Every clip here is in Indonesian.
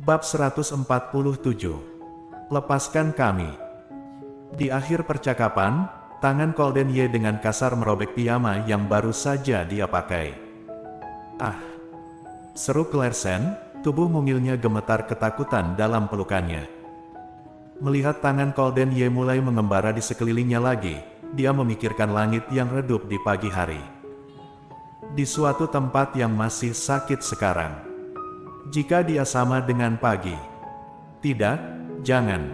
Bab 147. Lepaskan kami. Di akhir percakapan, tangan Colden Ye dengan kasar merobek piyama yang baru saja dia pakai. "Ah!" seru Clairsen, tubuh mungilnya gemetar ketakutan dalam pelukannya. Melihat tangan Colden Ye mulai mengembara di sekelilingnya lagi, dia memikirkan langit yang redup di pagi hari. Di suatu tempat yang masih sakit sekarang. Jika dia sama dengan pagi. Tidak, jangan.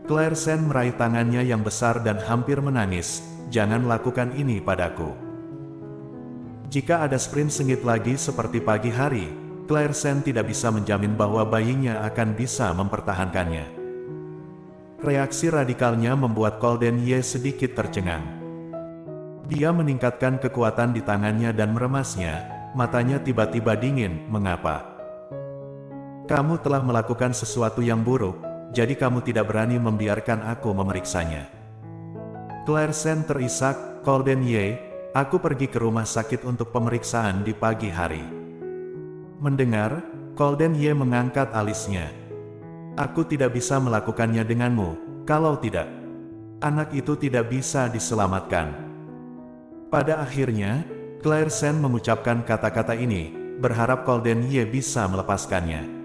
Clairsen meraih tangannya yang besar dan hampir menangis. "Jangan lakukan ini padaku." Jika ada sprint sengit lagi seperti pagi hari, Clairsen tidak bisa menjamin bahwa bayinya akan bisa mempertahankannya. Reaksi radikalnya membuat Colden Ye sedikit tercengang. Dia meningkatkan kekuatan di tangannya dan meremasnya, matanya tiba-tiba dingin. "Mengapa? Kamu telah melakukan sesuatu yang buruk, jadi kamu tidak berani membiarkan aku memeriksanya." Clairsen terisak. "Colden Ye, aku pergi ke rumah sakit untuk pemeriksaan di pagi hari." Mendengar, Colden Ye mengangkat alisnya. "Aku tidak bisa melakukannya denganmu, kalau tidak, anak itu tidak bisa diselamatkan." Pada akhirnya, Clairsen mengucapkan kata-kata ini, berharap Colden Ye bisa melepaskannya.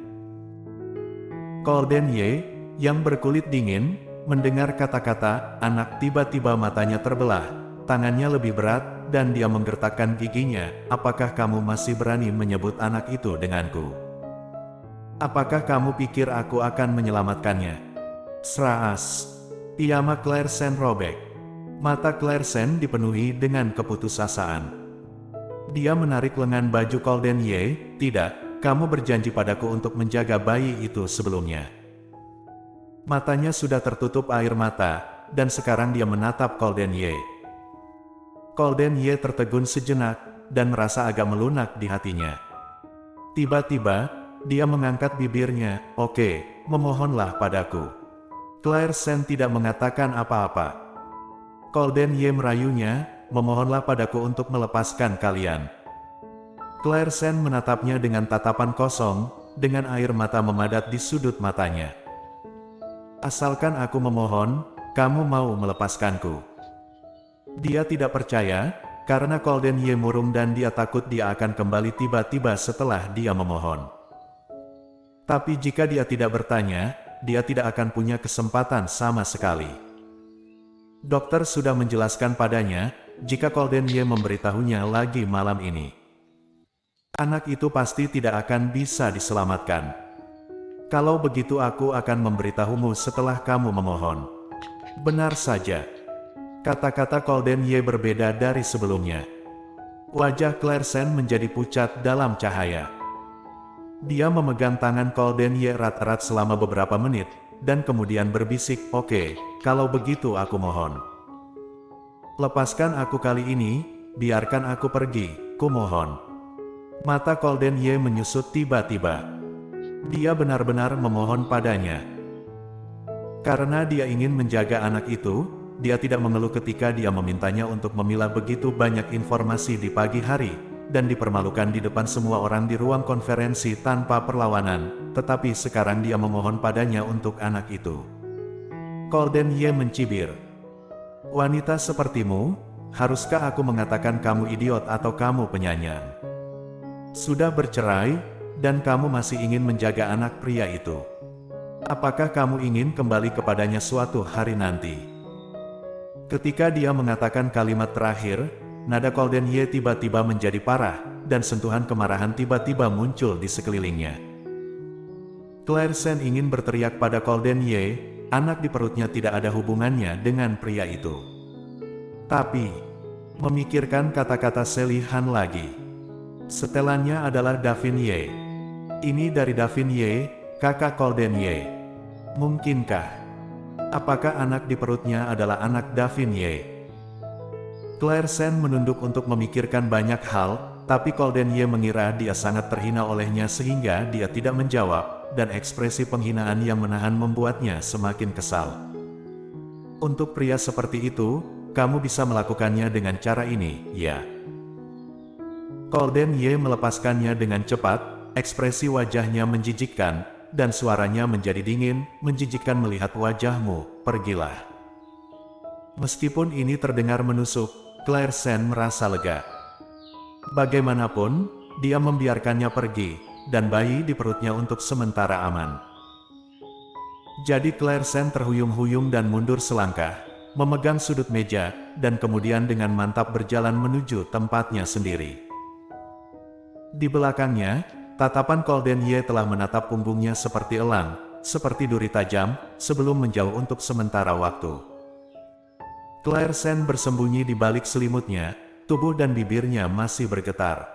Colden Ye, yang berkulit dingin, mendengar kata-kata anak tiba-tiba matanya terbelah, tangannya lebih berat, dan dia menggertakkan giginya. "Apakah kamu masih berani menyebut anak itu denganku? Apakah kamu pikir aku akan menyelamatkannya?" Seraas. Piyama Clairsen robek. Mata Clairsen dipenuhi dengan keputusasaan. Dia menarik lengan baju Colden Ye. "Tidak. Kamu berjanji padaku untuk menjaga bayi itu sebelumnya." Matanya sudah tertutup air mata, dan sekarang dia menatap Colden Ye. Colden Ye tertegun sejenak, dan merasa agak melunak di hatinya. Tiba-tiba, dia mengangkat bibirnya. "Oke, memohonlah padaku." Clairsen tidak mengatakan apa-apa. Colden Ye merayunya, "Memohonlah padaku untuk melepaskan kalian." Clairsen menatapnya dengan tatapan kosong, dengan air mata memadat di sudut matanya. "Asalkan aku memohon, kamu mau melepaskanku." Dia tidak percaya, karena Colden Ye murung dan dia takut dia akan kembali tiba-tiba setelah dia memohon. Tapi jika dia tidak bertanya, dia tidak akan punya kesempatan sama sekali. Dokter sudah menjelaskan padanya, jika Colden Ye memberitahunya lagi malam ini, anak itu pasti tidak akan bisa diselamatkan. "Kalau begitu aku akan memberitahumu setelah kamu memohon." "Benar saja." Kata-kata Colden Ye berbeda dari sebelumnya. Wajah Clairsen menjadi pucat dalam cahaya. Dia memegang tangan Colden Ye erat-erat selama beberapa menit, dan kemudian berbisik, "Oke, kalau begitu aku mohon. Lepaskan aku kali ini, biarkan aku pergi, kumohon." Mata Colden Ye menyusut tiba-tiba. Dia benar-benar memohon padanya. Karena dia ingin menjaga anak itu, dia tidak mengeluh ketika dia memintanya untuk memilah begitu banyak informasi di pagi hari, dan dipermalukan di depan semua orang di ruang konferensi tanpa perlawanan, tetapi sekarang dia memohon padanya untuk anak itu. Colden Ye mencibir. "Wanita sepertimu, haruskah aku mengatakan kamu idiot atau kamu penyanyang? Sudah bercerai, dan kamu masih ingin menjaga anak pria itu. Apakah kamu ingin kembali kepadanya suatu hari nanti?" Ketika dia mengatakan kalimat terakhir, nada Colden Ye tiba-tiba menjadi parah, dan sentuhan kemarahan tiba-tiba muncul di sekelilingnya. Clairsen ingin berteriak pada Colden Ye, anak di perutnya tidak ada hubungannya dengan pria itu. Tapi, memikirkan kata-kata Sally Han lagi. Setelannya adalah Davin Ye. "Ini dari Davin Ye, kakak Colden Ye. Mungkinkah? Apakah anak di perutnya adalah anak Davin Ye?" Clairsen menunduk untuk memikirkan banyak hal, tapi Colden Ye mengira dia sangat terhina olehnya sehingga dia tidak menjawab, dan ekspresi penghinaan yang menahan membuatnya semakin kesal. "Untuk pria seperti itu, kamu bisa melakukannya dengan cara ini, ya?" Colden Ye melepaskannya dengan cepat, ekspresi wajahnya menjijikkan, dan suaranya menjadi dingin, menjijikkan melihat wajahmu, pergilah. Meskipun ini terdengar menusuk, Clairsen merasa lega. Bagaimanapun, dia membiarkannya pergi, dan bayi di perutnya untuk sementara aman. Jadi Clairsen terhuyung-huyung dan mundur selangkah, memegang sudut meja, dan kemudian dengan mantap berjalan menuju tempatnya sendiri. Di belakangnya, tatapan Colden Ye telah menatap punggungnya seperti elang, seperti duri tajam, sebelum menjauh untuk sementara waktu. Clairsen bersembunyi di balik selimutnya, tubuh dan bibirnya masih bergetar.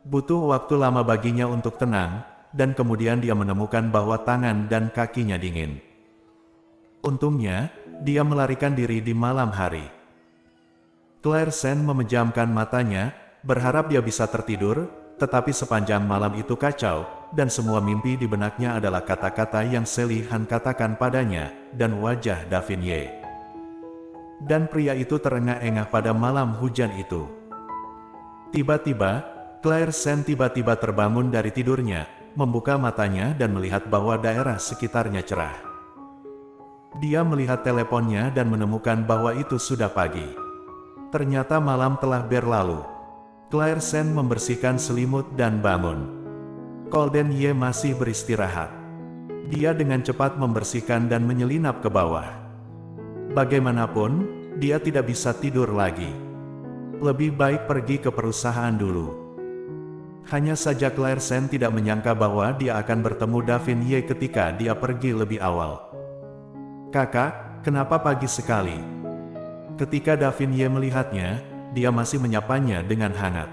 Butuh waktu lama baginya untuk tenang, dan kemudian dia menemukan bahwa tangan dan kakinya dingin. Untungnya, dia melarikan diri di malam hari. Clairsen memejamkan matanya, berharap dia bisa tertidur, tetapi sepanjang malam itu kacau, dan semua mimpi di benaknya adalah kata-kata yang Sally Han katakan padanya, dan wajah Davin Ye. Dan pria itu terengah-engah pada malam hujan itu. Tiba-tiba, Clairsen tiba-tiba terbangun dari tidurnya, membuka matanya dan melihat bahwa daerah sekitarnya cerah. Dia melihat teleponnya dan menemukan bahwa itu sudah pagi. Ternyata malam telah berlalu. Clairsen membersihkan selimut dan bangun. Colden Ye masih beristirahat. Dia dengan cepat membersihkan dan menyelinap ke bawah. Bagaimanapun, dia tidak bisa tidur lagi. Lebih baik pergi ke perusahaan dulu. Hanya saja Clairsen tidak menyangka bahwa dia akan bertemu Davin Ye ketika dia pergi lebih awal. "Kakak, kenapa pagi sekali?" Ketika Davin Ye melihatnya, dia masih menyapanya dengan hangat.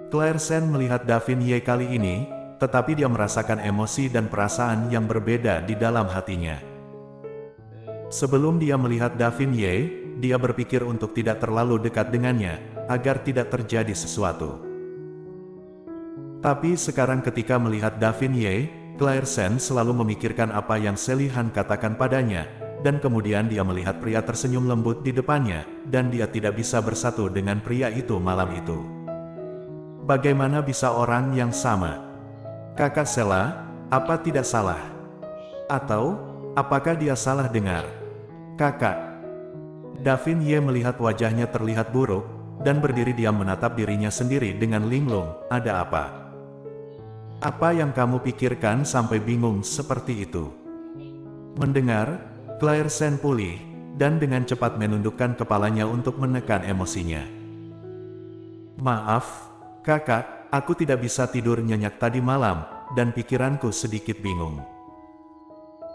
Clairsen melihat Davin Ye kali ini, tetapi dia merasakan emosi dan perasaan yang berbeda di dalam hatinya. Sebelum dia melihat Davin Ye, dia berpikir untuk tidak terlalu dekat dengannya, agar tidak terjadi sesuatu. Tapi sekarang ketika melihat Davin Ye, Clairsen selalu memikirkan apa yang Sally Han katakan padanya, dan kemudian dia melihat pria tersenyum lembut di depannya, dan dia tidak bisa bersatu dengan pria itu malam itu. Bagaimana bisa orang yang sama? Kakak Sela, apa tidak salah? Atau, apakah dia salah dengar? Kakak. Davin Ye melihat wajahnya terlihat buruk, dan berdiri diam menatap dirinya sendiri dengan linglung. Ada apa? Apa yang kamu pikirkan sampai bingung seperti itu? Mendengar, Clairsen pulih, dan dengan cepat menundukkan kepalanya untuk menekan emosinya. Maaf, kakak, aku tidak bisa tidur nyenyak tadi malam, dan pikiranku sedikit bingung.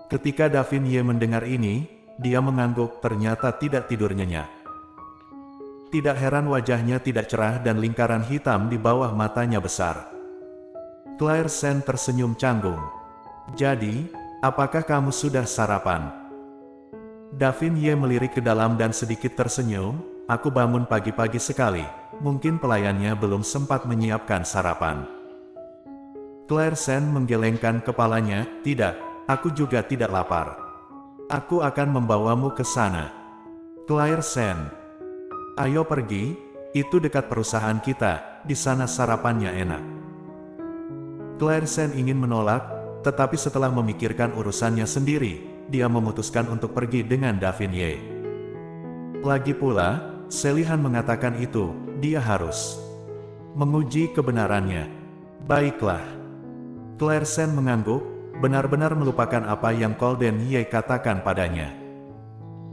Ketika Davin Ye mendengar ini, dia mengangguk, ternyata tidak tidur nyenyak. Tidak heran wajahnya tidak cerah dan lingkaran hitam di bawah matanya besar. Clairsen tersenyum canggung. Jadi, apakah kamu sudah sarapan? Davin Ye melirik ke dalam dan sedikit tersenyum. Aku bangun pagi-pagi sekali, mungkin pelayannya belum sempat menyiapkan sarapan. Clairsen menggelengkan kepalanya. Tidak, aku juga tidak lapar. Aku akan membawamu ke sana. Clairsen, ayo pergi, itu dekat perusahaan kita, di sana sarapannya enak. Clairsen ingin menolak, tetapi setelah memikirkan urusannya sendiri, dia memutuskan untuk pergi dengan Davin Ye. Lagi pula, Sally Han mengatakan itu, dia harus menguji kebenarannya. Baiklah. Clairsen mengangguk, benar-benar melupakan apa yang Colden Ye katakan padanya.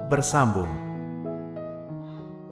Bersambung.